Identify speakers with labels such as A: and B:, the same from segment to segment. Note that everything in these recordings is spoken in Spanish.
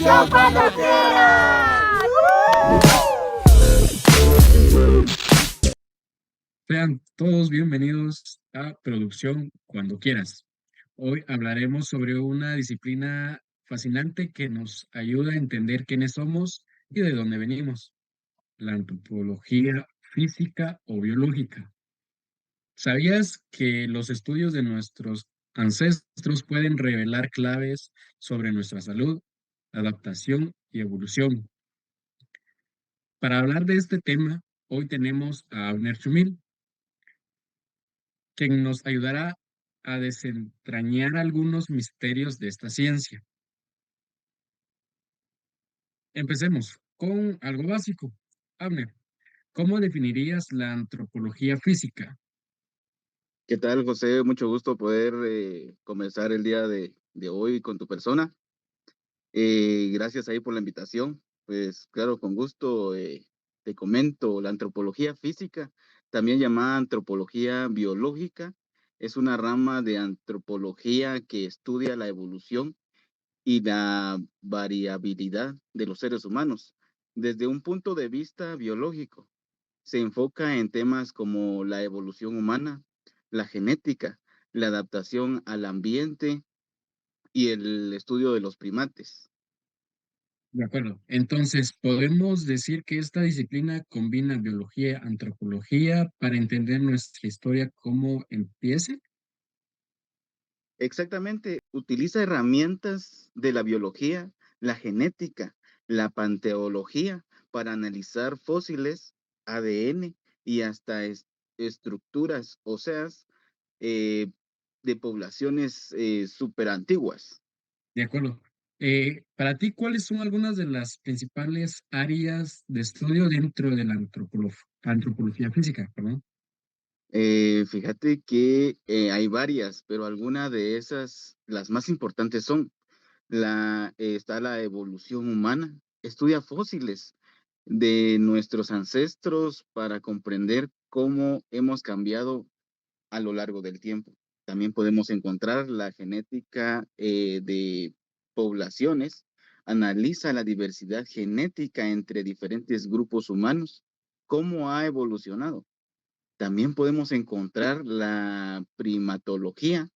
A: Producción cuando quieras.
B: Sean todos bienvenidos a Producción Cuando Quieras. Hoy hablaremos sobre una disciplina fascinante que nos ayuda a entender quiénes somos y de dónde venimos, la antropología física o biológica. ¿Sabías que los estudios de nuestros ancestros pueden revelar claves sobre nuestra salud, adaptación y evolución? Para hablar de este tema, hoy tenemos a Abner Chumil, quien nos ayudará a desentrañar algunos misterios de esta ciencia. Empecemos con algo básico. Abner, ¿cómo definirías la antropología física?
C: ¿Qué tal, José? Mucho gusto poder comenzar el día de hoy con tu persona. Gracias ahí por la invitación. Pues claro, con gusto te comento, la antropología física, también llamada antropología biológica, es una rama de antropología que estudia la evolución y la variabilidad de los seres humanos desde un punto de vista biológico. Se enfoca en temas como la evolución humana, la genética, la adaptación al ambiente y el estudio de los primates.
B: De acuerdo. Entonces, ¿podemos decir que esta disciplina combina biología, antropología para entender nuestra historia cómo empiece?
C: Exactamente, utiliza herramientas de la biología, la genética, la panteología para analizar fósiles, ADN y hasta estructuras óseas eh, de poblaciones súper antiguas.
B: De acuerdo. Para ti, ¿cuáles son algunas de las principales áreas de estudio dentro de la antropología física? Perdón.
C: Fíjate que hay varias, pero algunas de esas, las más importantes son está la evolución humana, estudia fósiles de nuestros ancestros para comprender cómo hemos cambiado a lo largo del tiempo. También podemos encontrar la genética de poblaciones, analiza la diversidad genética entre diferentes grupos humanos, cómo ha evolucionado. También podemos encontrar la primatología.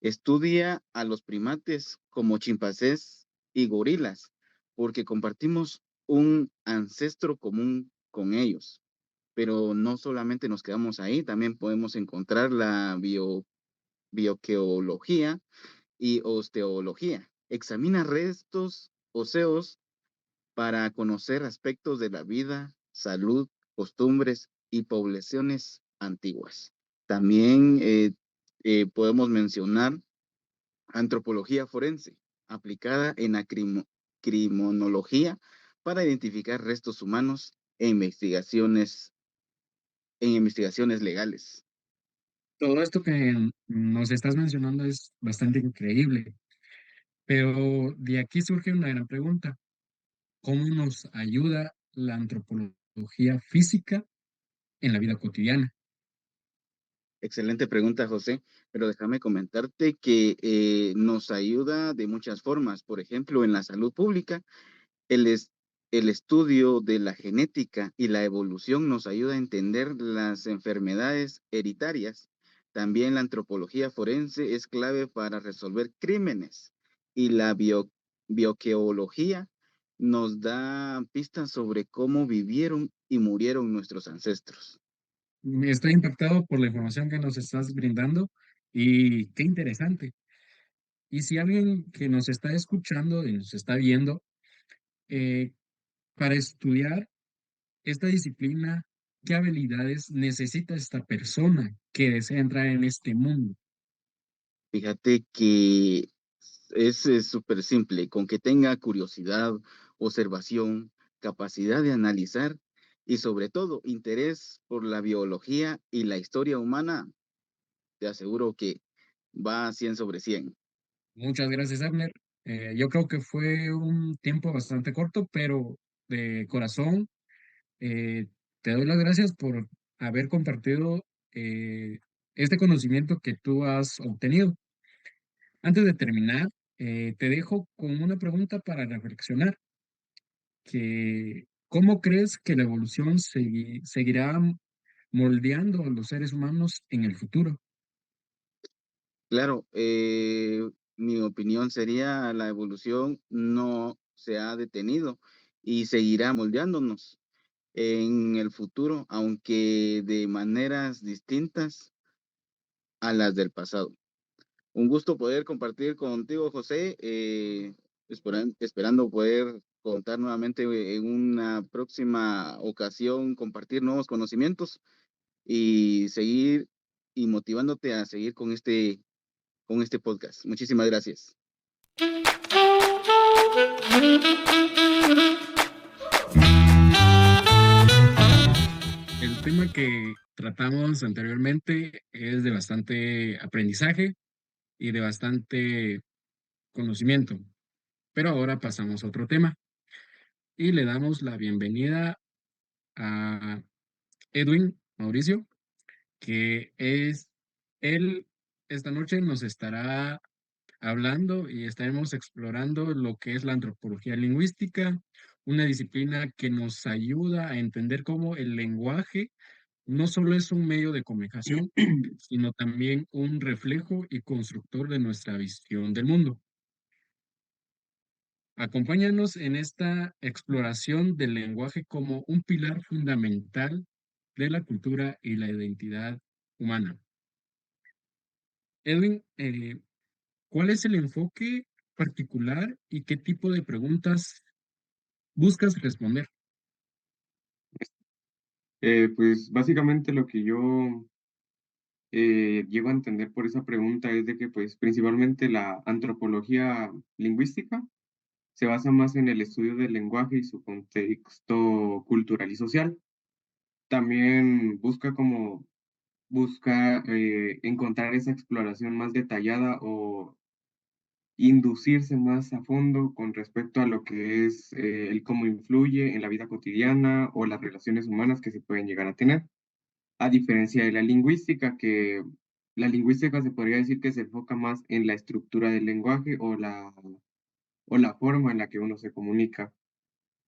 C: Estudia a los primates como chimpancés y gorilas, porque compartimos un ancestro común con ellos. Pero no solamente nos quedamos ahí, también podemos encontrar la biogeología y osteología. Examina restos óseos para conocer aspectos de la vida, salud, costumbres y poblaciones antiguas. También podemos mencionar antropología forense, aplicada en la criminología para identificar restos humanos en investigaciones legales.
B: Todo esto que nos estás mencionando es bastante increíble, pero de aquí surge una gran pregunta. ¿Cómo nos ayuda la antropología física en la vida cotidiana?
C: Excelente pregunta, José, pero déjame comentarte que nos ayuda de muchas formas. Por ejemplo, en la salud pública, el, es- el estudio de la genética y la evolución nos ayuda a entender las enfermedades hereditarias. También la antropología forense es clave para resolver crímenes y la biogeología nos da pistas sobre cómo vivieron y murieron nuestros ancestros.
B: Estoy impactado por la información que nos estás brindando y qué interesante. Y si alguien que nos está escuchando y nos está viendo, eh, para estudiar esta disciplina, ¿qué habilidades necesita esta persona que desea entrar en este mundo?
C: Fíjate que es súper simple, con que tenga curiosidad, observación, capacidad de analizar y sobre todo interés por la biología y la historia humana, te aseguro que va a 100 sobre 100.
B: Muchas gracias, Abner. Yo creo que fue un tiempo bastante corto, pero de corazón, eh, te doy las gracias por haber compartido este conocimiento que tú has obtenido. Antes de terminar, Te dejo con una pregunta para reflexionar, que ¿cómo crees que la evolución seguirá moldeando a los seres humanos en el futuro?
C: Claro, mi opinión sería la evolución no se ha detenido y seguirá moldeándonos en el futuro, aunque de maneras distintas a las del pasado. Un gusto poder compartir contigo, José, esperando poder contar nuevamente en una próxima ocasión, compartir nuevos conocimientos y seguir y motivándote a seguir con este podcast. Muchísimas gracias.
B: El tema que tratamos anteriormente es de bastante aprendizaje y de bastante conocimiento, pero ahora pasamos a otro tema y le damos la bienvenida a Edwin Mauricio, que es él esta noche nos estará hablando y estaremos explorando lo que es la antropología lingüística, una disciplina que nos ayuda a entender cómo el lenguaje no solo es un medio de comunicación, sino también un reflejo y constructor de nuestra visión del mundo. Acompáñanos en esta exploración del lenguaje como un pilar fundamental de la cultura y la identidad humana. Edwin, ¿cuál es el enfoque particular y qué tipo de preguntas buscas responder?
D: Pues básicamente lo que yo llego a entender por esa pregunta es de que pues principalmente la antropología lingüística se basa más en el estudio del lenguaje y su contexto cultural y social. También busca encontrar esa exploración más detallada o inducirse más a fondo con respecto a lo que es el cómo influye en la vida cotidiana o las relaciones humanas que se pueden llegar a tener. A diferencia de la lingüística, que la lingüística se podría decir que se enfoca más en la estructura del lenguaje o la forma en la que uno se comunica.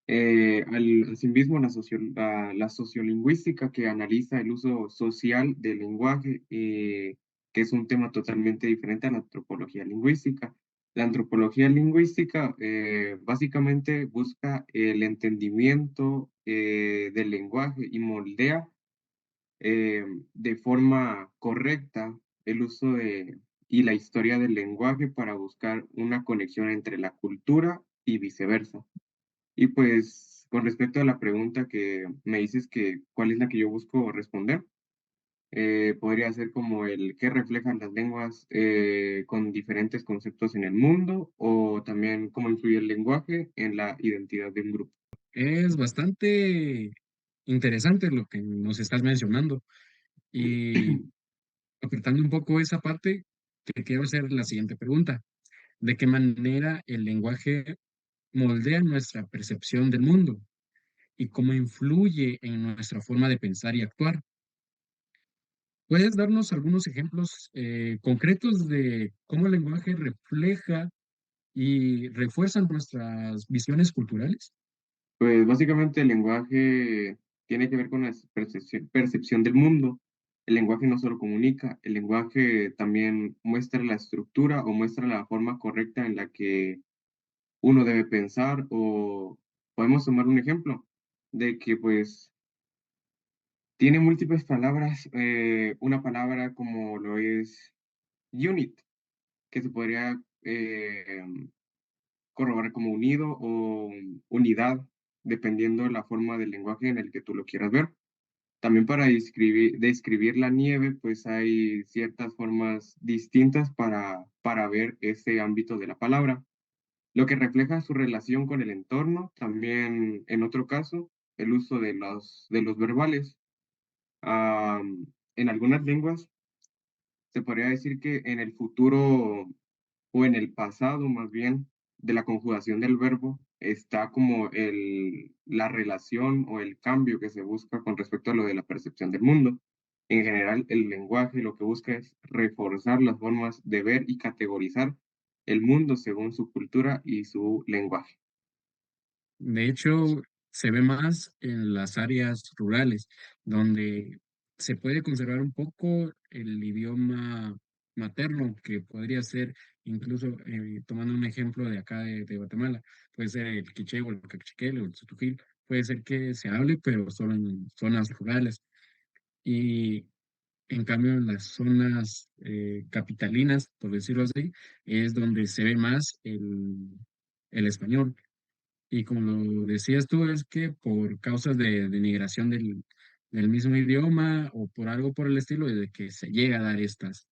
D: Asimismo, la sociolingüística que analiza el uso social del lenguaje, que es un tema totalmente diferente a la antropología lingüística. La antropología lingüística básicamente busca el entendimiento del lenguaje y moldea eh, de forma correcta el uso y la historia del lenguaje para buscar una conexión entre la cultura y viceversa. Y pues con respecto a la pregunta que me dices que cuál es la que yo busco responder, podría ser como el qué reflejan las lenguas con diferentes conceptos en el mundo o también cómo influye el lenguaje en la identidad de un grupo.
B: Es bastante interesante lo que nos estás mencionando y apretando un poco esa parte, te quiero hacer la siguiente pregunta. ¿De qué manera el lenguaje moldea nuestra percepción del mundo y cómo influye en nuestra forma de pensar y actuar? ¿Puedes darnos algunos ejemplos concretos de cómo el lenguaje refleja y refuerza nuestras visiones culturales?
D: Pues básicamente el lenguaje tiene que ver con la percepción del mundo. El lenguaje no solo comunica, el lenguaje también muestra la estructura o muestra la forma correcta en la que uno debe pensar o podemos tomar un ejemplo de que pues tiene múltiples palabras, una palabra como lo es unit, que se podría corroborar como unido o unidad, dependiendo de la forma del lenguaje en el que tú lo quieras ver. También para describir la nieve, pues hay ciertas formas distintas para ver ese ámbito de la palabra, lo que refleja su relación con el entorno. También, en otro caso, el uso de de los verbales. En algunas lenguas se podría decir que en el futuro o en el pasado más bien de la conjugación del verbo está como la relación o el cambio que se busca con respecto a lo de la percepción del mundo. En general, el lenguaje lo que busca es reforzar las formas de ver y categorizar el mundo según su cultura y su lenguaje.
B: De hecho, se ve más en las áreas rurales, donde se puede conservar un poco el idioma materno, que podría ser, incluso tomando un ejemplo de acá de Guatemala, puede ser el quiché o el cachiquel o el sotujil, puede ser que se hable, pero solo en zonas rurales. Y en cambio, en las zonas capitalinas, por decirlo así, es donde se ve más el español. Y como lo decías tú, es que por causas de migración del mismo idioma o por algo por el estilo, de que se llega a dar estas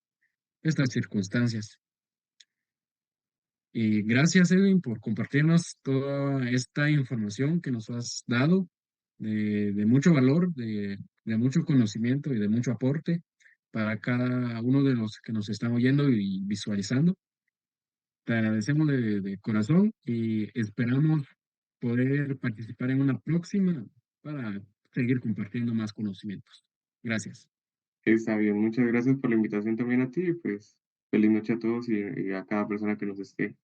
B: circunstancias. Y gracias, Edwin, por compartirnos toda esta información que nos has dado, de mucho valor, de mucho conocimiento y de mucho aporte para cada uno de los que nos están oyendo y visualizando. Te agradecemos de corazón y esperamos poder participar en una próxima para seguir compartiendo más conocimientos. Gracias.
D: Está bien, muchas gracias por la invitación también a ti y pues feliz noche a todos y a cada persona que nos esté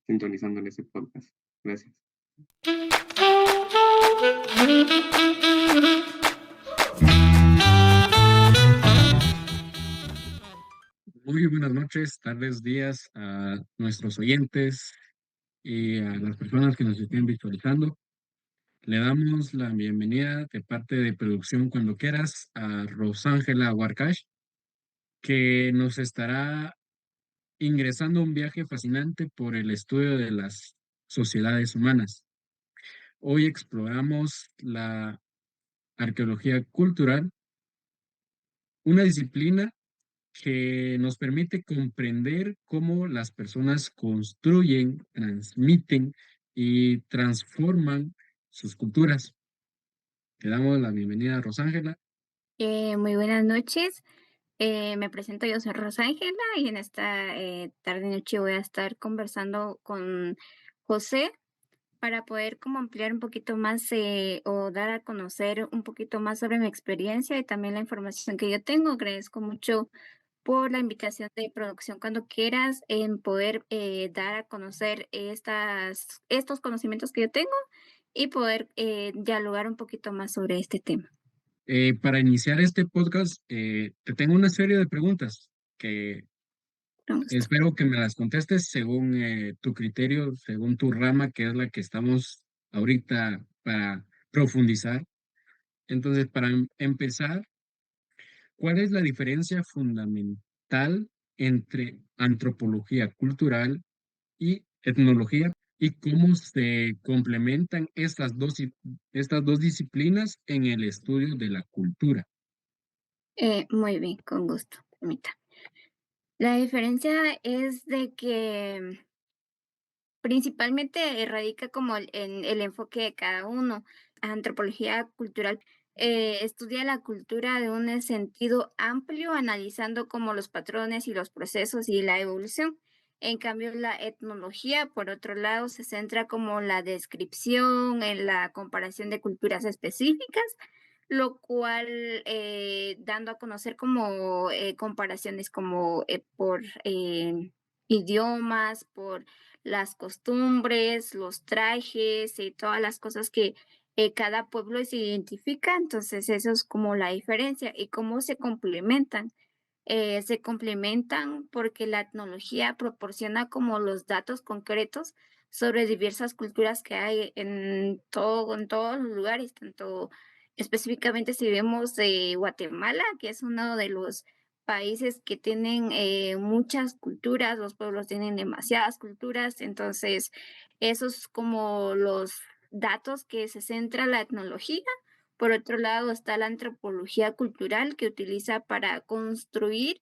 D: sintonizando en este podcast. Gracias.
B: Muy buenas noches, tardes, días a nuestros oyentes y a las personas que nos estén visualizando. Le damos la bienvenida de parte de Producción Cuando Quieras a Rosángela Huarcash, que nos estará ingresando a un viaje fascinante por el estudio de las sociedades humanas. Hoy exploramos la arqueología cultural, una disciplina que nos permite comprender cómo las personas construyen, transmiten y transforman sus culturas. Te damos la bienvenida, Rosángela.
A: Muy buenas noches. Me presento, yo soy Rosángela y en esta tarde noche voy a estar conversando con José para poder como ampliar un poquito más o dar a conocer un poquito más sobre mi experiencia y también la información que yo tengo. Agradezco mucho por la invitación de producción cuando quieras en poder dar a conocer estos conocimientos que yo tengo y poder dialogar un poquito más sobre este tema.
B: Para iniciar este podcast, te tengo una serie de preguntas que
A: Con gusto.
B: espero que me las contestes según tu criterio, según tu rama, que es la que estamos ahorita para profundizar. Entonces, para empezar, ¿cuál es la diferencia fundamental entre antropología cultural y etnología y cómo se complementan estas dos disciplinas en el estudio de la cultura?
A: Muy bien, con gusto. Permítame. La diferencia es de que principalmente radica como en el enfoque de cada uno. Antropología cultural estudia la cultura de un sentido amplio, analizando como los patrones y los procesos y la evolución. En cambio, la etnología, por otro lado, se centra como la descripción, en la comparación de culturas específicas, lo cual dando a conocer como comparaciones como por idiomas, por las costumbres, los trajes y todas las cosas que cada pueblo se identifica. Entonces, eso es como la diferencia y cómo se complementan porque la tecnología proporciona como los datos concretos sobre diversas culturas que hay en todos los lugares, tanto específicamente si vemos Guatemala, que es uno de los países que tienen muchas culturas, los pueblos tienen demasiadas culturas, entonces esos como los datos que se centra la tecnología. Por otro lado, está la antropología cultural que utiliza para construir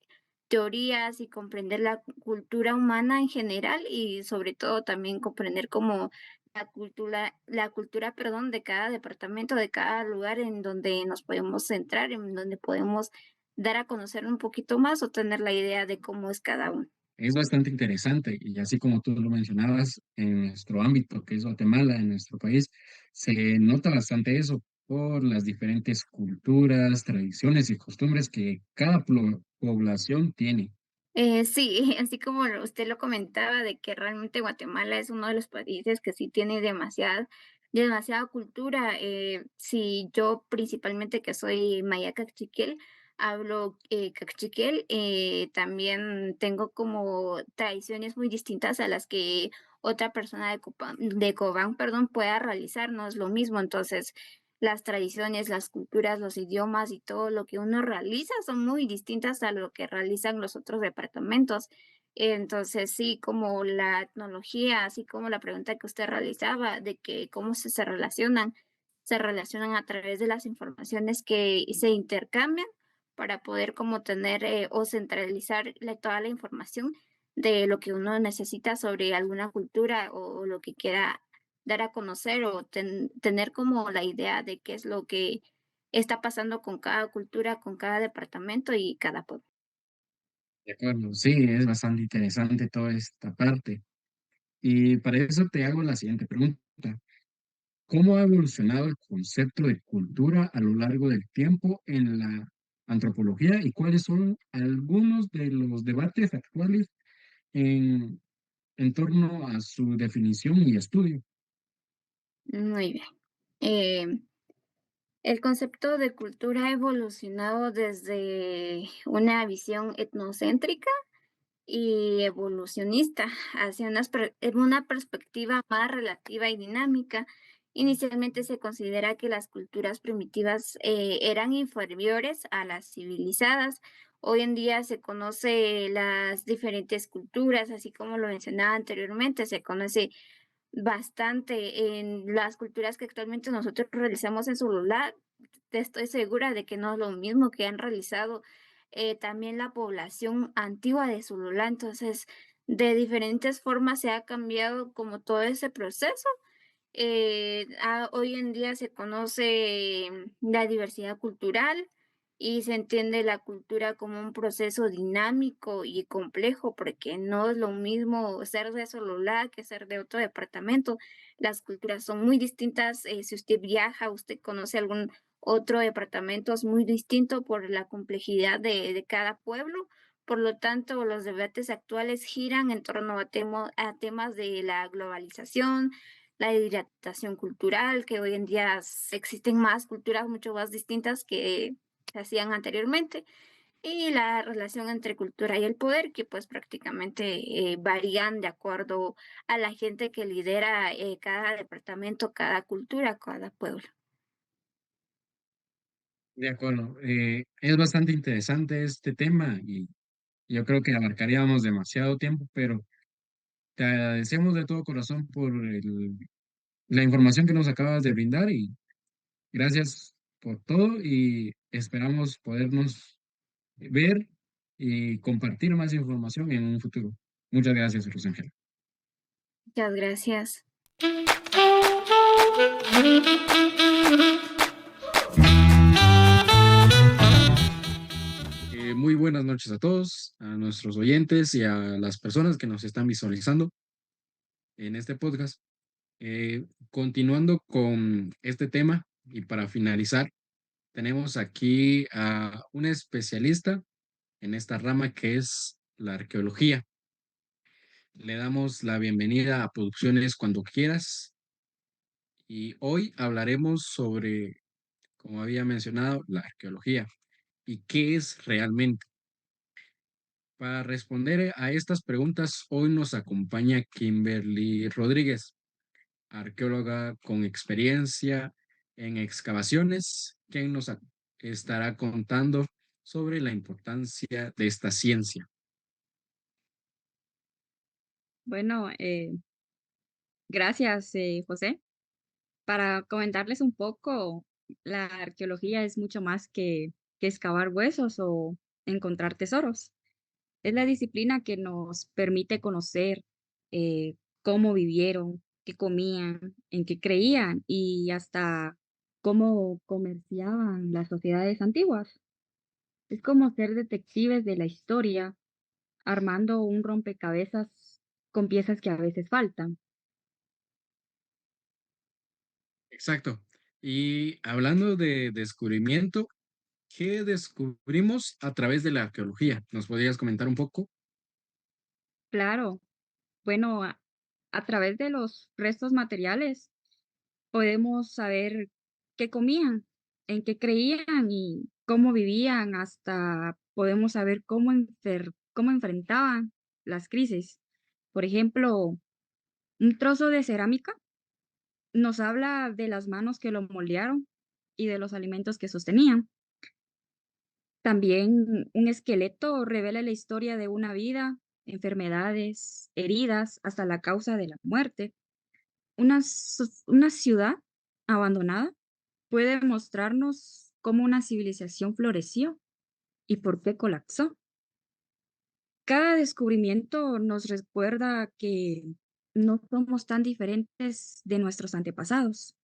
A: teorías y comprender la cultura humana en general y sobre todo también comprender como perdón, de cada departamento, de cada lugar en donde nos podemos centrar, en donde podemos dar a conocer un poquito más o tener la idea de cómo es cada uno.
B: Es bastante interesante y así como tú lo mencionabas, en nuestro ámbito, que es Guatemala, en nuestro país, se nota bastante eso por las diferentes culturas, tradiciones y costumbres que cada población tiene.
A: Sí, así como usted lo comentaba, de que realmente Guatemala es uno de los países que sí tiene demasiada cultura. Sí, yo principalmente que soy maya cachiquel, hablo cachiquel, también tengo como tradiciones muy distintas a las que otra persona de Cobán, perdón, pueda realizar, no es lo mismo. Entonces, las tradiciones, las culturas, los idiomas y todo lo que uno realiza son muy distintas a lo que realizan los otros departamentos. Entonces, sí, como la etnología, así como la pregunta que usted realizaba de que cómo se relacionan a través de las informaciones que se intercambian para poder como tener o centralizar toda la información de lo que uno necesita sobre alguna cultura o lo que quiera dar a conocer o tener como la idea de qué es lo que está pasando con cada cultura, con cada departamento y cada pueblo.
B: De acuerdo, sí, es bastante interesante toda esta parte. Y para eso te hago la siguiente pregunta. ¿Cómo ha evolucionado el concepto de cultura a lo largo del tiempo en la antropología y cuáles son algunos de los debates actuales en, en torno a su definición y estudio?
A: Muy bien. Eh, el concepto de cultura ha evolucionado desde una visión etnocéntrica y evolucionista hacia una perspectiva más relativa y dinámica. Inicialmente se considera que las culturas primitivas eran inferiores a las civilizadas. Hoy en día se conoce las diferentes culturas, así como lo mencionaba anteriormente, se conoce bastante en las culturas que actualmente nosotros realizamos en celular. Estoy segura de que no es lo mismo que han realizado también la población antigua de Zululá. Entonces, de diferentes formas se ha cambiado como todo ese proceso. Hoy en día se conoce la diversidad cultural y se entiende la cultura como un proceso dinámico y complejo, porque no es lo mismo ser de Sololá que ser de otro departamento. Las culturas son muy distintas. Si usted viaja, usted conoce algún otro departamento, es muy distinto por la complejidad de cada pueblo. Por lo tanto, los debates actuales giran en torno a temas de la globalización, la hidratación cultural, que hoy en día existen más culturas mucho más distintas que se hacían anteriormente, y la relación entre cultura y el poder, que pues prácticamente varían de acuerdo a la gente que lidera cada departamento, cada cultura, cada pueblo.
B: De acuerdo, es bastante interesante este tema y yo creo que abarcaríamos demasiado tiempo, pero te agradecemos de todo corazón por la información que nos acabas de brindar y gracias por todo y esperamos podernos ver y compartir más información en un futuro. Muchas gracias, Rosángel.
A: Muchas gracias.
B: Muy buenas noches a todos, a nuestros oyentes y a las personas que nos están visualizando en este podcast. Continuando con este tema y para finalizar, tenemos aquí a un especialista en esta rama que es la arqueología. Le damos la bienvenida a Producciones Cuando Quieras y hoy hablaremos sobre, como había mencionado, la arqueología y qué es realmente. Para responder a estas preguntas, hoy nos acompaña Kimberly Rodríguez, arqueóloga con experiencia en excavaciones, quien estará contando sobre la importancia de esta ciencia.
E: Bueno, gracias, José. Para comentarles un poco, la arqueología es mucho más que excavar huesos o encontrar tesoros. Es la disciplina que nos permite conocer cómo vivieron, qué comían, en qué creían y hasta cómo comerciaban las sociedades antiguas. Es como ser detectives de la historia, armando un rompecabezas con piezas que a veces faltan.
B: Exacto. Y hablando de descubrimiento, ¿qué descubrimos a través de la arqueología? ¿Nos podrías comentar un poco?
E: Claro, bueno, a través de los restos materiales podemos saber qué comían, en qué creían y cómo vivían, hasta podemos saber cómo enfrentaban las crisis. Por ejemplo, un trozo de cerámica nos habla de las manos que lo moldearon y de los alimentos que sostenían. También un esqueleto revela la historia de una vida, enfermedades, heridas, hasta la causa de la muerte. Una ciudad abandonada puede mostrarnos cómo una civilización floreció y por qué colapsó. Cada descubrimiento nos recuerda que no somos tan diferentes de nuestros antepasados.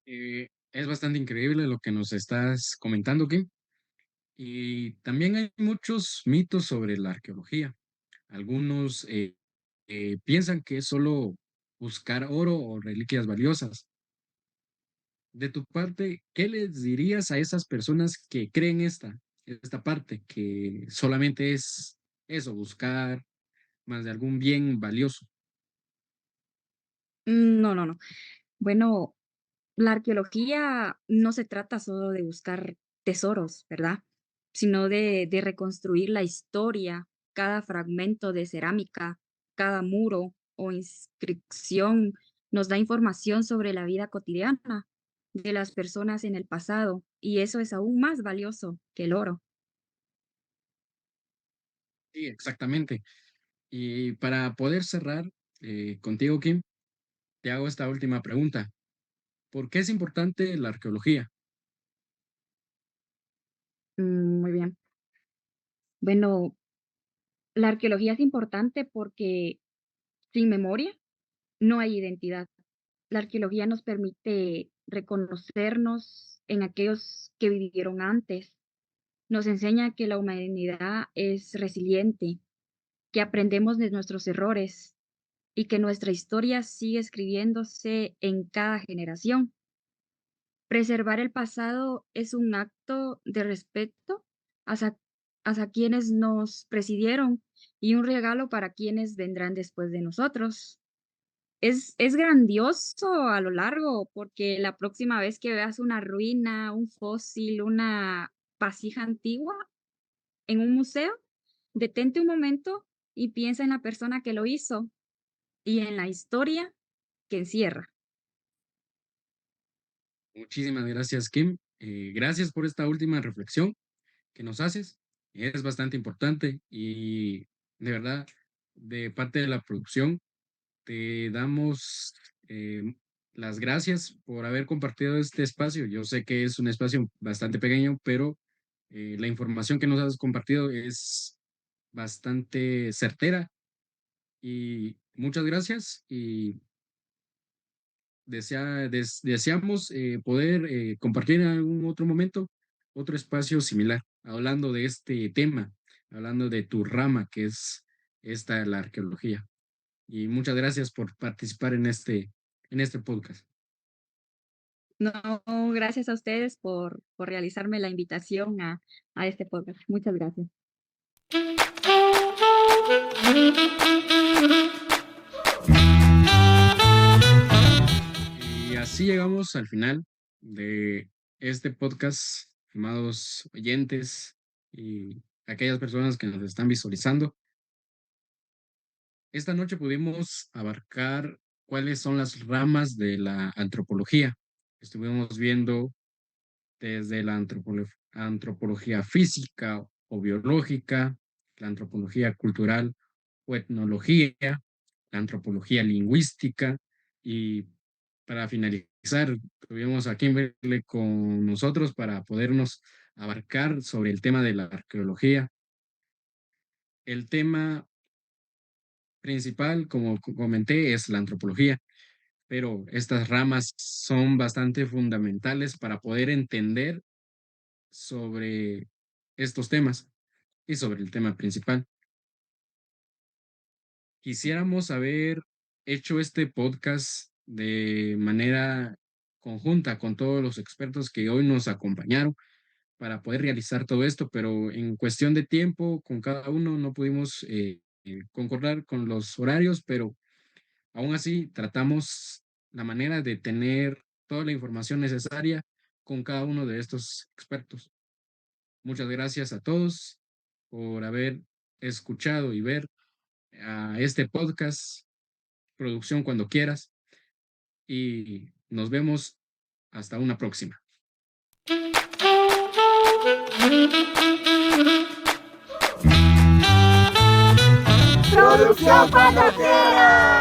B: Es bastante increíble lo que nos estás comentando, Kim. Y también hay muchos mitos sobre la arqueología. Algunos piensan que es solo buscar oro o reliquias valiosas. De tu parte, ¿qué les dirías a esas personas que creen esta parte, que solamente es eso, buscar más de algún bien valioso?
E: No, no, no. Bueno, la arqueología no se trata solo de buscar tesoros, ¿verdad? Sino de reconstruir la historia, cada fragmento de cerámica, cada muro o inscripción nos da información sobre la vida cotidiana de las personas en el pasado, y eso es aún más valioso que el oro.
B: Sí, exactamente. Y para poder cerrar contigo, Kim, te hago esta última pregunta. ¿Por qué es importante la arqueología?
E: Muy bien. Bueno, la arqueología es importante porque sin memoria no hay identidad. La arqueología nos permite reconocernos en aquellos que vivieron antes. Nos enseña que la humanidad es resiliente, que aprendemos de nuestros errores y que nuestra historia sigue escribiéndose en cada generación. Preservar el pasado es un acto de respeto hacia, hacia quienes nos presidieron y un regalo para quienes vendrán después de nosotros. Es grandioso a lo largo, porque la próxima vez que veas una ruina, un fósil, una vasija antigua en un museo, detente un momento y piensa en la persona que lo hizo y en la historia que encierra.
B: Muchísimas gracias, Kim. Gracias por esta última reflexión que nos haces. Es bastante importante y de verdad, de parte de la producción, te damos las gracias por haber compartido este espacio. Yo sé que es un espacio bastante pequeño, pero la información que nos has compartido es bastante certera y muchas gracias y deseamos poder compartir en algún otro momento otro espacio similar, hablando de este tema, hablando de tu rama, que es esta, la arqueología. Y muchas gracias por participar en este podcast.
E: No, gracias a ustedes por realizarme la invitación a este podcast. Muchas gracias.
B: Y así llegamos al final de este podcast, amados oyentes y aquellas personas que nos están visualizando. Esta noche pudimos abarcar cuáles son las ramas de la antropología. Estuvimos viendo desde la antropología física o biológica, la antropología cultural o etnología, la antropología lingüística y para finalizar, tuvimos a Kimberly con nosotros para podernos abarcar sobre el tema de la arqueología. El tema principal, como comenté, es la antropología, pero estas ramas son bastante fundamentales para poder entender sobre estos temas y sobre el tema principal. Quisiéramos haber hecho este podcast de manera conjunta con todos los expertos que hoy nos acompañaron, para poder realizar todo esto, pero en cuestión de tiempo, con cada uno no pudimos concordar con los horarios, pero aún así tratamos la manera de tener toda la información necesaria con cada uno de estos expertos. Muchas gracias a todos por haber escuchado y ver a este podcast, Producción Cuando Quieras, y nos vemos hasta una próxima.
F: Producción cuando quieras.